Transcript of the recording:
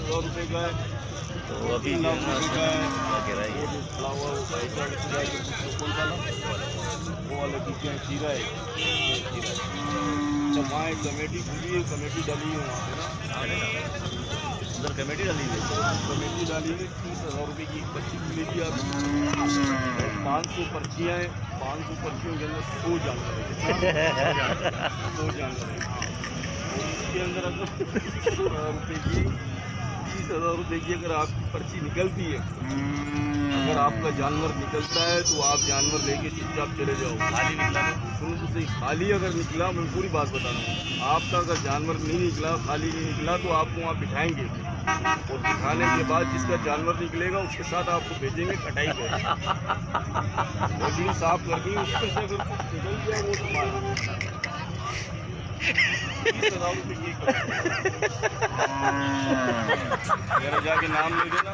20,000 रुपये का है। तो अभी 3 लाख रुपये का है। क्या कह रहा है वो जो खड़ा हुआ वो बाइक का कौन सा वो वाले की क्या खीरा है, खीरा है। तो वहाँ एक कमेटी खुली है, कमेटी डाली है वहाँ पे ना, उधर कमेटी डाली हुई है। कमेटी डाली है। 30,000 रुपये की पर्ची मिलेगी आपको। 500 पर्चियाँ हैं, 500 पर्चियों के अंदर 100 जानवर है। 100 जानवर है। और उसके अंदर अगर 30,000 रुपये की अगर आपकी पर्ची निकलती है, अगर आपका जानवर निकलता है तो आप जानवर लेके चुपचाप चले जाओ। खाली निकला सुनो तो सही, खाली अगर निकला, मैं पूरी बात बता रहा हूँ, आपका अगर जानवर नहीं निकला, खाली नहीं निकला, तो आपको वहाँ बिठाएंगे और बिठाने के बाद जिसका जानवर निकलेगा उसके साथ आपको भेजेंगे कटाई पे। नदी साफ करनी, उसमें से अगर कुछ निकल गया वो तुम्हारा। 30,000 रुपये ये मेरा जाके नाम ले देना।